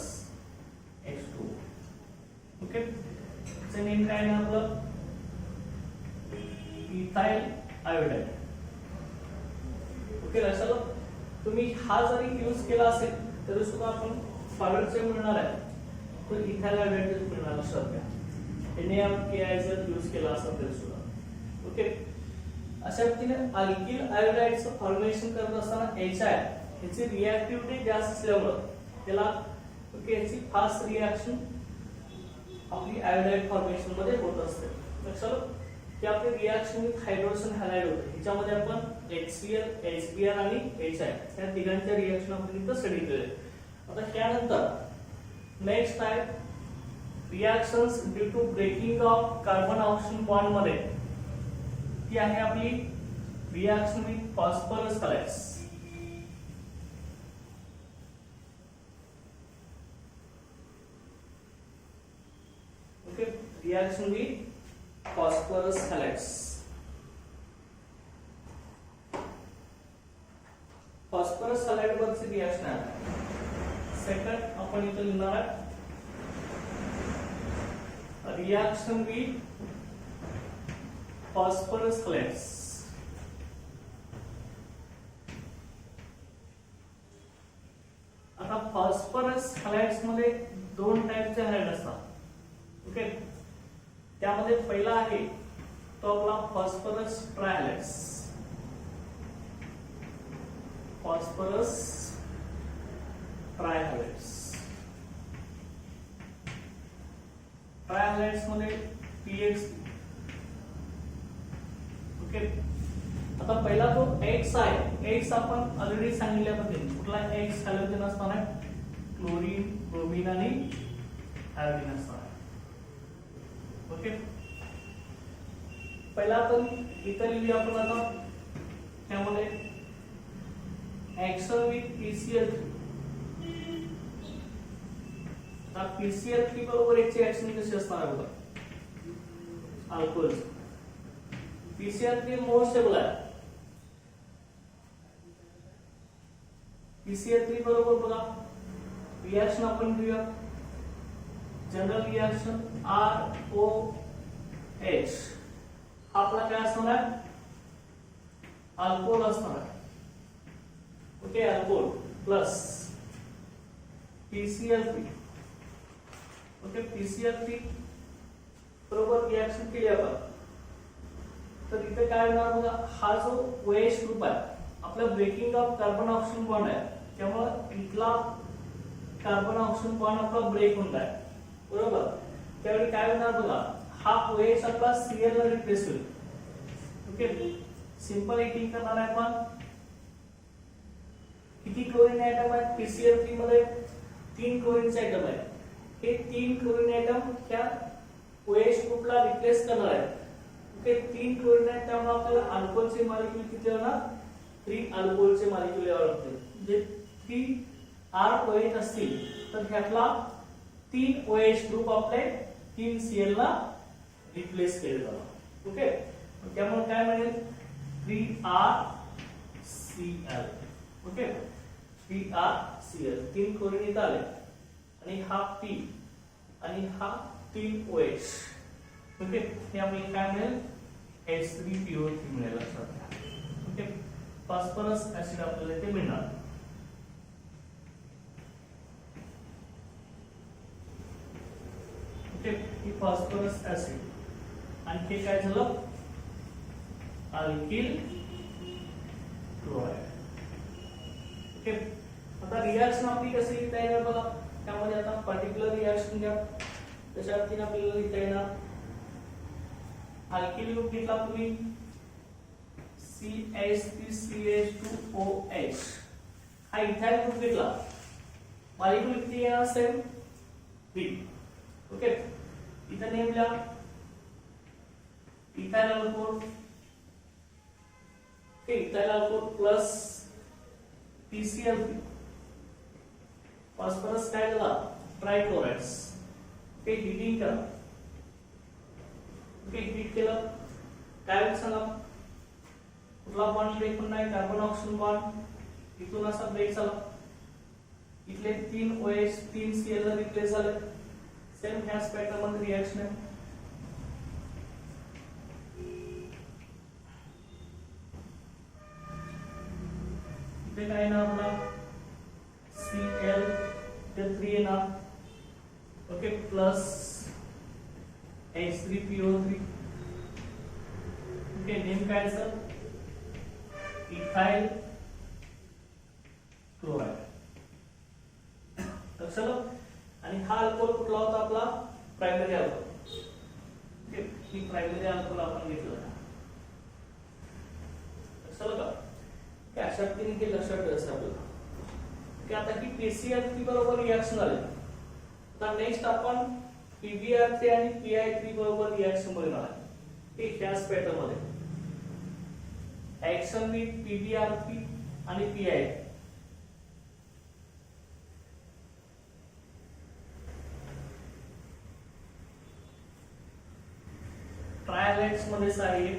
H2 ओके चे नेम काय ना आपलं इथाइल आयोडाईड ओके लक्षात तुम्ही हा जरी यूज केला असेल तरी सुद्धा आपण फॉरवर्ड जे मिळणार आहे तो इथाइल आयोडाईड मिळणार लक्षात घ्या NaKI जर यूज केला असेल तरी सुद्धा ओके अशा पद्धतीने अल्किल आयोडाईडचं फॉर्मेशन करत असताना HI ह्याची रिएक्टिव्हिटी जास्त असल्यामुळे त्याला ओके याची फास्ट रिएक्शन आपली आयोडाईड फॉर्मेशन मध्ये होत असते लक्षात की आपली रिएक्शन विथ हायड्रोजन हॅलाइड होते ह्याच्यामध्ये आपण HCl HBr आणि HI या तिघांच्या रिएक्शन आपण इथं स्टडी केले आता त्यानंतर नेक्स्ट आहे reactions due to breaking of carbon oxygen bond मध्ये ती आहे आपली reaction with phosphorus halides okay reaction with phosphorus halides phosphorus halide वरची रिएक्शन आहे सेकंड आपण इथे लिहिणार आहे रिएक्शन विथ फॉस्फरस हॅलाइड्स आता फॉस्फरस हॅलाइड्स मध्ये दोन टाइपचे हॅलाइड असतात ओके त्यामध्ये पहिला आहे तो आपला फॉस्फरस ट्रायहॅलाइड्स फॉस्फरस ट्रायहॅलाइड्स ट्रायहॅलाइड्स मध्ये pH ओके आता पहिला तो X आहे X आपण ऑलरेडी सांगितल्या पद्धतीने कुठला X हॅलोजन असणार आहे क्लोरीन ब्रोमीन आणि आयोडीन असणार आहे ओके पहिला आपण इथं लिहूया आपण आता त्यामध्ये ऍक्शन विथ PCl3 आता PCl3 बरोबर याची ऍक्शन कशी असणार आहे बघा अल्कोहोल PCl3 मोर स्टेबल आहे PCl3 बरोबर बघा रिएक्शन आपण घेऊया जनरल रिएक्शन ROH आपला काय असणार आहे अल्कोहोल असणार आहे okay alcohol plus PCl3 okay PCl3 बरोबर रिएक्शन केली आपण तर इथे काय होणार बघा हा जो OH ग्रुप आहे आपला breaking of carbon oxygen bond आहे त्यामुळे इथला कार्बन ऑक्सिजन बॉन्ड आपला ब्रेक होणार आहे बरोबर त्यावेळी काय होणार बघा हा OH आपला Cl ला रिप्लेस होईल ओके सिंपल हिटिंग करणार आहे आपण किती क्लोरीन आयटम आहेत PCl3 मध्ये 3 क्लोरीनचे आयटम आहेत हे 3 क्लोरीन आयटम ह्या OH ग्रुपला रिप्लेस करणार आहेत ओके 3 क्लोरीन आहेत त्यामुळे आपल्याला अल्कोहोलचे मॉलिक्यूल किती होणार 3 अल्कोहोलचे मॉलिक्यूल यावे लागतील. म्हणजे 3 R असतील तर ह्यातला 3 OH ग्रुप आपले 3 Cl ला रिप्लेस केले जातात. ओके, त्यामुळे काय मिळेल 3RCl. ओके, 3RCl 3 क्लोरीन इथं आले आणि हा P आणि हा 3 OH. ओके, हे आपल्याला काय मिळेल H3PO3 मिळेल लक्षात घ्या. ओके, फॉस्फरस ऍसिड आपल्याला इथे मिळणार. ओके, ही फॉस्फरस ऍसिड आणि हे काय झालं अल्किल क्लोराइड. ओके, आता रिएक्शन आपली कशी लिहिता येणार बघा. त्यामध्ये आता पर्टिक्युलर रिएक्शन घ्या. त्याच्या अर्थाने आपल्याला लिहिता येणार अल्किल ग्रुप घेतला तुम्ही CH3CH2OH. हा इथाइल ग्रुप घेतला. मॉलिक्यूल किती येणार सेम 3. ओके, इथं नेमला ethyl alcohol. Okay, ethyl alcohol plus PCl3. Phosphorus काय झाला ट्रायक्लोराइड्स. ओके, हिटिंग करा. ओके, हिट केलं काय होईल सांगा. कुठला बॉन्ड ब्रेक पण नाही, कार्बन ऑक्सिजन बॉन्ड इथून असा ब्रेक झाला. इथले 3 OH 3 Cl ला रिप्लेस झाले. सेम ह्याच पॅटर्न मध्ये रिएक्शन आहे. इथे काय ना आपला Cl ते 3 येणार. Okay, plus H3PO3. Okay, name काय सर इथाइल क्लोराइड. लक्षात. आणि हा अल्कोहोल कुठला होता आपला प्रायमरी अल्कोहोल. ओके, ही प्रायमरी अल्कोहोल आपण घेतलं. लक्षात का की अशा पद्धतीने हे लक्षात ठेवायचं आपल्याला की आता की PCl3 बरोबर रिएक्शन झाले. आता नेक्स्ट आपण PbR3 आणि PI3 बरोबर रिएक्शन बघणार आहे. ते ह्याच पॅटर्न मध्ये ऍक्शन विथ PbR3 आणि PI. ट्रायलेट्स मध्ये आहे.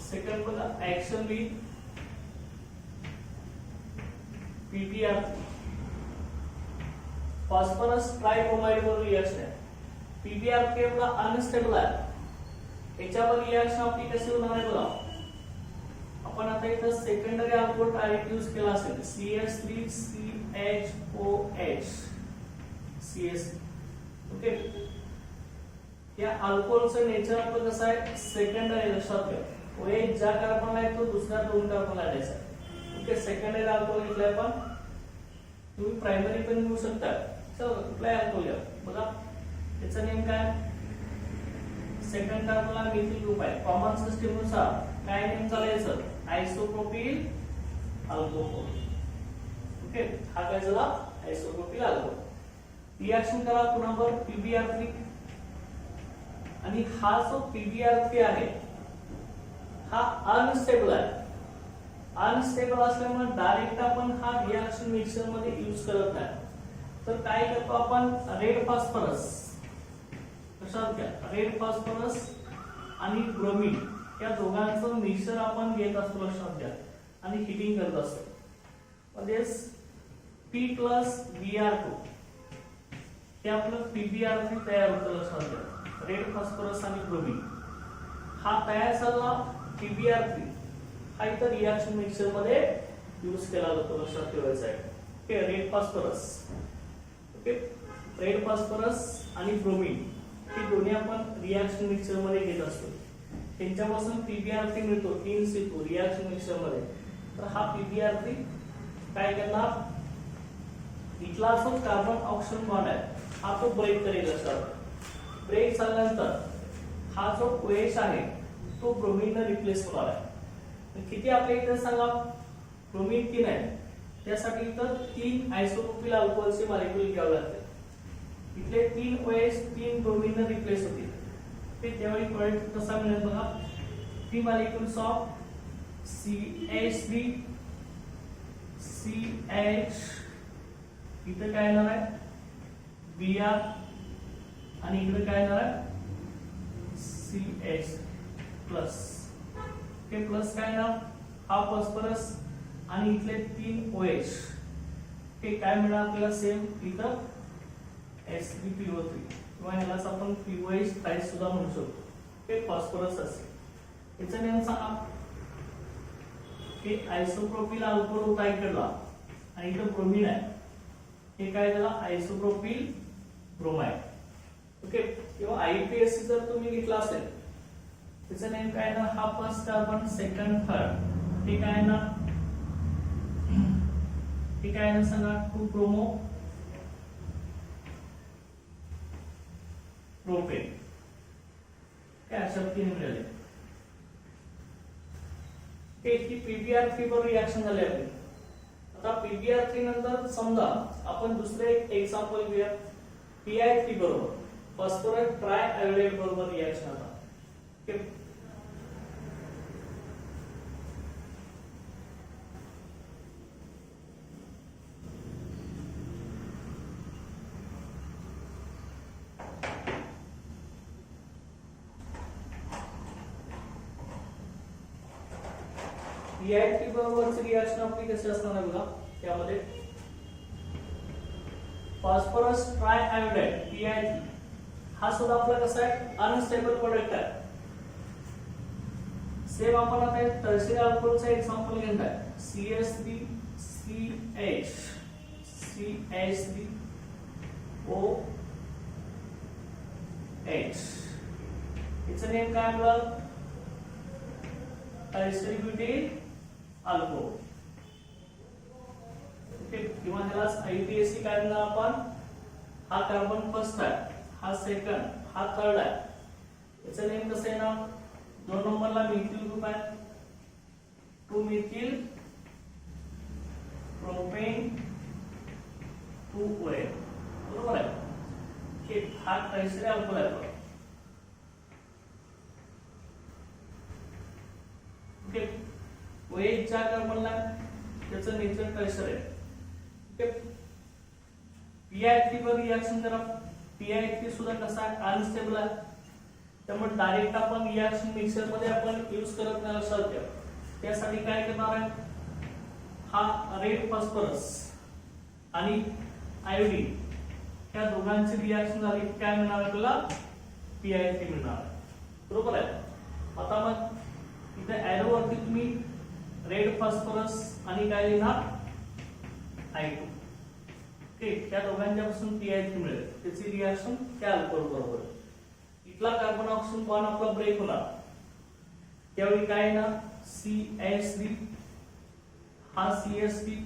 सेकंड बघा ऍक्शन विथ PbR3. फॉस्फरस ट्रायब्रोमाइड वर रिएक्शन आहे. PbR3 आपला अनस्टेबल आहे. याच्यावर रिएक्शन आपली कशी होणार आहे बघा. आपण आता इथं सेकंडरी अल्कोहोल डायरेक्ट यूज केला असेल CH3CHOH CS. ओके, या अल्कोहोलचं नेचर आपलं कसं आहे सेकंडरी. लक्षात घ्या OH ज्या कार्बनला आहे तो दुसऱ्या 2 कार्बनला द्यायचा. ओके, सेकंडरी अल्कोहोल घेतलाय पण तुम्ही प्रायमरी पण घेऊ शकता. चला कुठलाही अल्कोहोल घ्या बघा. त्याचं नेम काय सेकंड कार्बनला मिथिल ग्रुप आहे. कॉमन सिस्टीम नुसार काय नेम चालायचं आयसोप्रोपिल अल्कोहोल. ओके, हा काय झाला आयसोप्रोपिल अल्कोहोल. रिएक्शन करा पुन्हा PbR3 आणि हा जो PbR3 आहे हा अनस्टेबल आहे. अनस्टेबल असल्यामुळे डायरेक्ट आपण हा रिएक्शन मिक्सर मध्ये यूज करत नाही. तर काय करतो आपण रेड फॉस्फरस. लक्षात घ्या रेड फॉस्फरस आणि ब्रोमीन या दोघांचं मिक्सर आपण घेत असतो. लक्षात घ्या आणि हिटिंग करत असतो. म्हणजेच P+Br2 हे आपलं PbR3 तयार होतं. लक्षात घ्या रेड फॉस्फरस आणि ब्रोमीन हा तयार झाला. PbR3 हा इथं रिएक्शन मिक्सर मध्ये यूज केला जातो. लक्षात ठेवायचं आहे. Okay, red phosphorus. Okay, red phosphorus आणि ब्रोमीन ही दोन्ही आपण रिएक्शन मिक्सर मध्ये घेत असतो. त्यांच्यापासून PbR3 मिळतो 3C2 रिएक्शन मिक्सर मध्ये. तर हा PbR3 काय करणार इथला जो कार्बन ऑक्सिजन बॉन्ड आहे हा तो ब्रेक करेल. लक्षात ब्रेक झाल्यानंतर हा जो OH आहे तो ब्रोमीन ने रिप्लेस होणार आहे. किती आपल्या इथे सांगा, ब्रोमीन 3 आहे, त्यासाठी इथं 3 आयसोप्रोपिल अल्कोहलचे मॉलिक्यूल घ्यावे लागतात. इथले 3 OH 3 ब्रोमीन ने रिप्लेस होतील. ते त्यावेळी प्रोडक्ट कसा मिळेल बघा, 3 मॉलिक्यूल्स ऑफ CH3 CH, इथं काय येणार आहे Br, आणि इकडे काय येणार आहे CH प्लस. हे प्लस काय येणार, हा फॉस्फरस आणि इथले 3 OH, हे काय मिळणार आपल्याला सेम इथं H3PO3, किंवा ह्यालाच आपण POH थ्राईस सुद्धा म्हणू शकतो. हे फॉस्फरस असेल. याचं नेम सांगा, हे आयसोप्रोपिल अल्कोहोल होता इकडला, आणि इथं ब्रोमीन आहे, हे काय झालं आयसोप्रोपिल ब्रोमाइड. ओके, किंवा IUPAC जर तुम्ही घेतला असेल, त्याचं नेम काय ना, हा फर्स्ट कार्बन सेकंड थर्ड, हे काय ना, हे काय ना सांगा 2 ब्रोमो प्रोपेन. काय अशा तीन मिळाले. ही PBr3 बरोबर रिएक्शन झाली आपली. आता PBr3 नंतर समजा आपण दुसरे एक एक्झाम्पल घेऊया, PI3 बरोबर फॉस्फरस ट्रायआयोडाइड बरोबर रिएक्शन. आता PI3 बरोबरची रिएक्शन आपली कशी असणार आहे बघा, त्यामध्ये फॉस्फरस ट्रायआयोडाइड PI3 हा सुद्धा आपला कसा आहे अनस्टेबल प्रोडक्ट आहे. सेम आपण आता टर्शियरी अल्कोहलचा एक्झाम्पल घेत आहे, CH3 CH CH3 OH, याचं नेम काय आपलं टर्शियरी ब्युटिल अल्कोहोल. ओके, किंवा ह्यालाच IUPAC काय म्हणणार आपण, हा कार्बन फर्स्ट आहे, हा सेकंड, हा थर्ड आहे, याचं नेम कसं आहे ना, 2 नंबरला मिथिल ग्रुप आहे, 2 मिथिल प्रोपेन 2 OH, बरोबर आहे. हे हा टर्शियरी अल्कोहोल आहे. ओके, OH च्या कार्बनला त्याचं नेचर टर्शियरी आहे. ओके, PI3 वर रिएक्शन करा, PI3 सुद्धा कसा अनस्टेबल आहे, त्यामुळे डायरेक्ट आपण रिएक्शन मिक्सर मध्ये आपण यूज करत नाही, लक्षात ठेवा. त्यासाठी काय करणार आहे, हा रेड फॉस्फरस आणि आयोडीन या दोघांची रिएक्शन झाली, काय मिळणार आपल्याला PI3 मिळणार, बरोबर आहे. आता मग इथे एरो वरती तुम्ही रेड फॉस्फरस आणि काय लिहिणार I2. ओके, त्या दोघांच्या पासून PI3 मिळेल, त्याची रिएक्शन त्या अल्कोहोल बरोबर. इथला कार्बन ऑक्सिजन बॉन्ड आपला ब्रेक होणार, त्यावेळी काय ना CH3, हा CH3,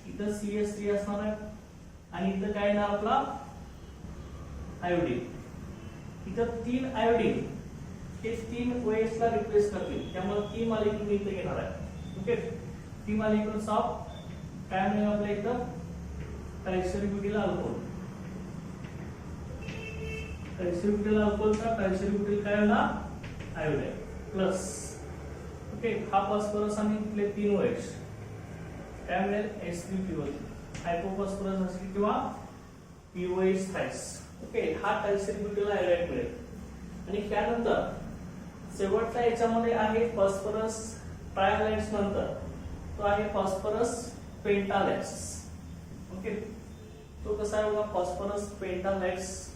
इथं CH3 असणार आहे, आणि इथं काय ना आपला आयोडीन. इथं 3 आयोडीन हे 3 OH ला रिप्लेस करतील, त्यामुळे 3 मॉलिक्यूल मी इथे घेणार आहे. ओके, 3 मॉलिक्यूल्स ऑफ काय मिळेल आपल्या इथं टर्शियरी ब्युटिल अल्कोहोल. टर्शियरी ब्युटिल अल्कोहोलचा टर्शियरी ब्युटिल काय होणार आयोडाइड प्लस. ओके, हा फॉस्फरस आणि इथले 3 OH काय मिळेल H3PO3, हायपोफॉस्फरस असेल किंवा POH थ्राईस. ओके, हा टर्शियरी ब्युटिल आयोडाइड मिळेल. आणि त्यानंतर शेवटचा याच्यामध्ये आहे फॉस्फरस ट्रायहॅलाइड्स, नंतर तो आहे फॉस्फरस पेंटालाइड्स. ओके, तो कसा आहे बघा फॉस्फरस पेंटालाइड्स.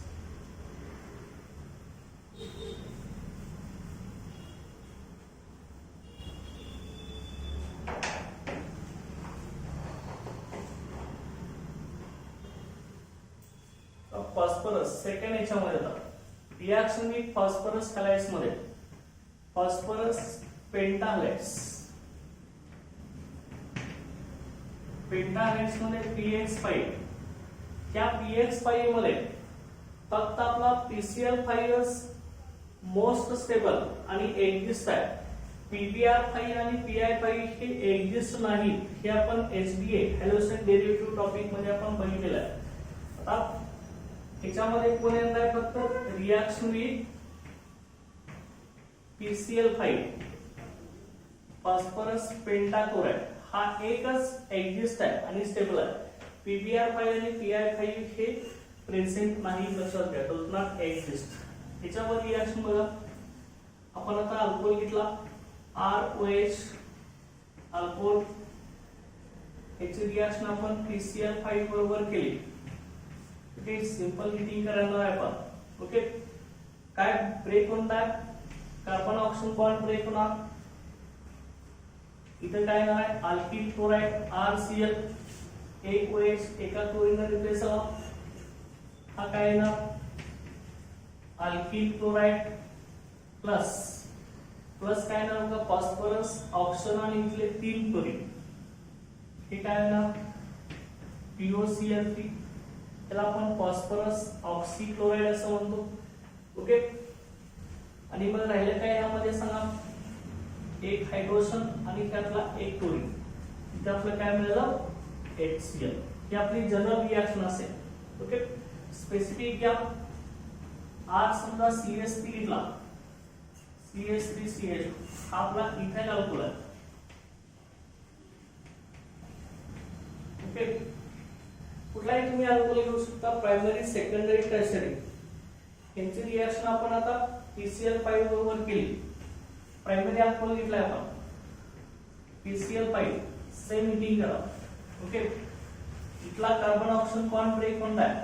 फॉस्फरस सेकंड याच्यामध्ये येतात रिएक्शन विथ फॉस्फरस हॅलाइड्स मध्ये फॉस्फरस पेंटालाइड्स. पेंटालाइड्स मध्ये PX5, त्या PX5 मध्ये फक्त आपला PCl5 मोस्ट स्टेबल आणि एक्झिस्ट आहे, PbR5 आणि PI5 हे एक्झिस्ट नाहीत, हे आपण HDA हॅलोजन डेरिव्हेटिव्ह टॉपिक मध्ये आपण बघितलेलं आहे. आता याच्यामध्ये कोण येणार आहे, फक्त reaction with PCl5 phosphorus pentachloride हा एकच एक्झिस्ट आहे आणि स्टेबल आहे. PbR5 आणि PI5 हे प्रेझेंट नाही, लक्षात घ्या, डज नॉट एक्झिस्ट. याच्यावर रिएक्शन बघा, आपण आता अल्कोहोल घेतला ROH अल्कोहोल, याची रिएक्शन आपण PCl5 बरोबर केली. ओके, सिंपल हिटिंग करणार आहे आपण. ओके, काय ब्रेक होणार, कार्बन ऑक्सिजन बॉन्ड ब्रेक होणार. इथे काय येणार आहे, अल्किल क्लोराइड RCl, एक OH एका क्लोरीन रिप्लेस झाला. हा काय येणार, अल्किल क्लोराइड प्लस काय येणार बघा, फॉस्फरस ऑक्सिजन आणि इथले 3 क्लोरीन, हे काय येणार POCl3, त्याला आपण फॉस्फरस ऑक्सीक्लोराइड असं म्हणतो. ओके, आणि मग राहिलं काय यामध्ये सांगा, एक हायड्रोजन आणि त्यातला एक क्लोरीन, इथे आपलं काय मिळालं HCl. ही आपली जनरल रिएक्शन असेल. ओके, स्पेसिफिक घ्या. आज समजा CH3 घेतला, CH3CH हा आपला इथाइल अल्कोहोल आहे. ओके, कुठलाही तुम्ही अल्कोहोल घेऊ शकता, प्रायमरी, सेकंडरी, टर्शरी. यांची रिएक्शन आपण आता PCl5 बरोबर केली. प्रायमरी अल्कोहोल घेतलाय आपण, PCl5 सेम हिटिंग करा. ओके, इथला कार्बन ऑक्सिजन बॉन्ड ब्रेक होणार आहे,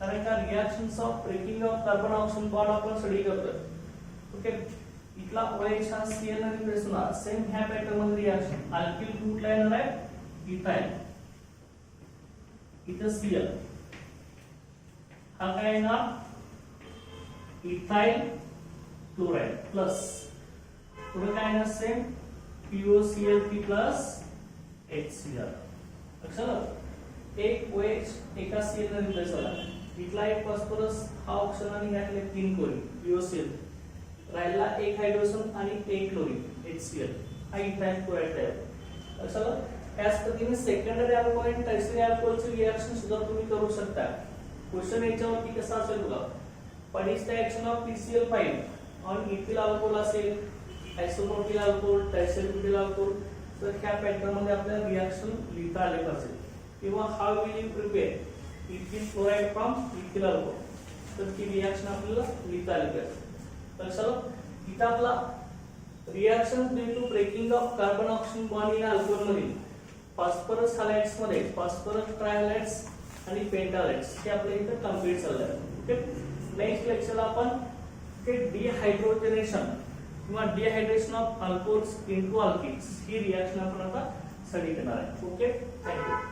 कारण का reactions of breaking of carbon oxygen bond आपण स्टडी करतोय. ओके, इथला OH हा Cl ने रिप्लेस होणार. सेम ह्या पॅटर्न मध्ये रिएक्शन, अल्किल ग्रुपला येणार आहे इथाइल, इथं Cl, हा काय येणार इथाइल क्लोराइड प्लस, पुढे काय येणार सेम POCl3 प्लस HCl. लक्षात, एक OH एका Cl ने रिप्लेस झाला. इथला एक फॉस्फरस हा ऑक्सिजन आणि यातले 3 क्लोरीन POCl, राहिला एक हायड्रोजन आणि एक क्लोरीन HCl, हा इथाइल क्लोराइड आहे. लक्षात, याच पद्धतीने सेकंडरी अल्कोहोल आणि टर्शियरी अल्कोहोलची रिएक्शन सुद्धा तुम्ही करू शकता. क्वेश्चन याच्यावरती कसा असेल बघा, what is the action of PCl5 on ethyl alcohol असेल, आयसोप्रोपिल अल्कोहोल, टर्शियरी ब्युटिल अल्कोहोल. तर ह्या पॅटर्न मध्ये आपल्याला रिएक्शन लिहिता आले पाहिजे. किंवा how will you prepare ethyl chloride from ethyl alcohol, तर ती रिएक्शन आपल्याला लिहिता आली पाहिजे. लक्षात, इथं आपला reaction due to breaking of carbon oxygen bond in alcohol मध्ये फॉस्फरस हॅलाइड्स मध्ये फॉस्फरस ट्रायहॅलाइड्स आणि पेंटाहॅलाइड्स हे आपल्या इथे कंप्लीट झालं आहे. ओके, नेक्स्ट लेक्चरला आपण ते डिहायड्रोजनेशन किंवा dehydration of alcohols into alkenes ही रिएक्शन आपण आता स्टडी करणार आहे. Okay, thank you.